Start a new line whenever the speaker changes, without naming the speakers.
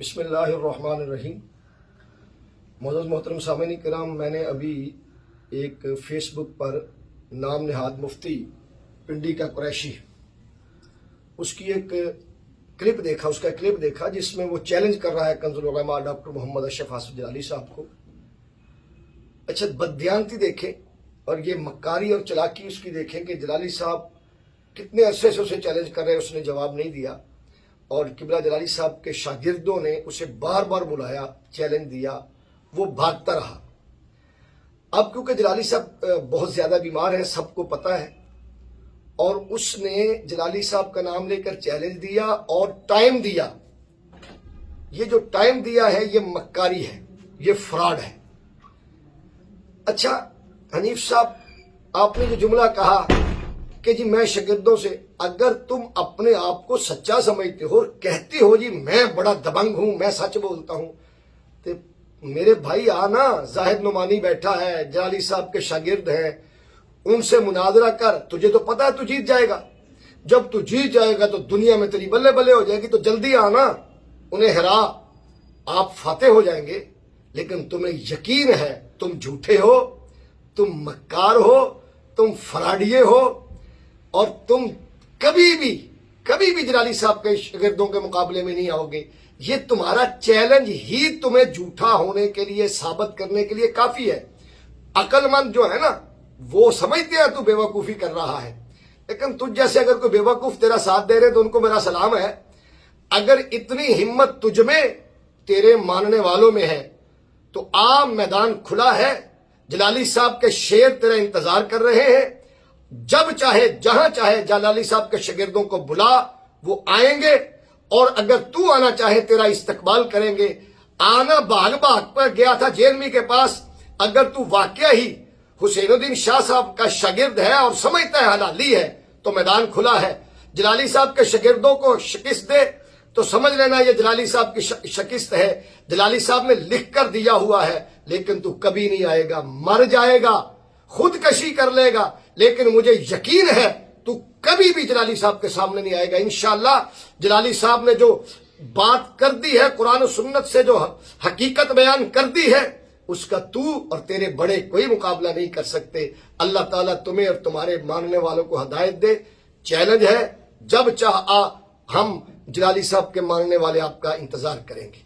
بسم اللہ الرحمن الرحیم۔ معزز محترم سامعین کرام، میں نے ابھی ایک فیس بک پر نام نہاد مفتی پنڈی کا قریشی اس کی ایک کلپ دیکھا جس میں وہ چیلنج کر رہا ہے کنز العلماء ڈاکٹر محمد اشرف حاسد جلالی صاحب کو۔ اچھا، بددیانتی دیکھیں اور یہ مکاری اور چلاکی اس کی دیکھیں کہ جلالی صاحب کتنے عرصے سے اسے چیلنج کر رہے ہیں، اس نے جواب نہیں دیا، اور قبلہ جلالی صاحب کے شاگردوں نے اسے بار بار بلایا، چیلنج دیا، وہ بھاگتا رہا۔ اب کیونکہ جلالی صاحب بہت زیادہ بیمار ہیں، سب کو پتہ ہے، اور اس نے جلالی صاحب کا نام لے کر چیلنج دیا اور ٹائم دیا۔ یہ جو ٹائم دیا ہے یہ مکاری ہے، یہ فراڈ ہے۔ اچھا حنیف صاحب، آپ نے جو جملہ کہا کہ جی میں شاگردوں سے، اگر تم اپنے آپ کو سچا سمجھتے ہو، کہتے ہو جی میں بڑا دبنگ ہوں، میں سچ بولتا ہوں، تو میرے بھائی آنا، زاہد نعمانی بیٹھا ہے، جلالی صاحب کے شاگرد ہیں، ان سے مناظرہ کر، تجھے تو پتا ہے تو جیت جائے گا۔ جب تو جیت جائے گا تو دنیا میں تیری بلے بلے ہو جائے گی، تو جلدی آنا، انہیں ہرا، آپ فاتح ہو جائیں گے۔ لیکن تمہیں یقین ہے تم جھوٹے ہو، تم مکار ہو، تم فراڈیے ہو، اور تم کبھی بھی جلالی صاحب کے شاگردوں کے مقابلے میں نہیں آؤ گے۔ یہ تمہارا چیلنج ہی تمہیں جھوٹا ہونے کے لیے، ثابت کرنے کے لیے کافی ہے۔ عقل مند جو ہے نا، وہ سمجھتے ہیں تو بے وقوفی کر رہا ہے، لیکن تجھ جیسے اگر کوئی بے وقوف تیرا ساتھ دے رہے تو ان کو میرا سلام ہے۔ اگر اتنی ہمت تجھ میں، تیرے ماننے والوں میں ہے، تو عام میدان کھلا ہے، جلالی صاحب کے شیر تیرا انتظار کر رہے ہیں۔ جب چاہے، جہاں چاہے جلالی صاحب کے شاگردوں کو بلا، وہ آئیں گے، اور اگر تو آنا چاہے تیرا استقبال کریں گے۔ آنا بھاگ پر گیا تھا جیلمی کے پاس، اگر تو واقعہ ہی حسین الدین شاہ صاحب کا شاگرد ہے اور سمجھتا ہے حلالی ہے تو میدان کھلا ہے۔ جلالی صاحب کے شاگردوں کو شکست دے تو سمجھ لینا یہ جلالی صاحب کی شکست ہے۔ جلالی صاحب نے لکھ کر دیا ہوا ہے، لیکن تو کبھی نہیں آئے گا، مر جائے گا، خودکشی کر لے گا، لیکن مجھے یقین ہے تو کبھی بھی جلالی صاحب کے سامنے نہیں آئے گا۔ انشاءاللہ جلالی صاحب نے جو بات کر دی ہے، قرآن و سنت سے جو حقیقت بیان کر دی ہے، اس کا تو اور تیرے بڑے کوئی مقابلہ نہیں کر سکتے۔ اللہ تعالیٰ تمہیں اور تمہارے ماننے والوں کو ہدایت دے۔ چیلنج ہے، جب چاہ آ، ہم جلالی صاحب کے ماننے والے آپ کا انتظار کریں گے۔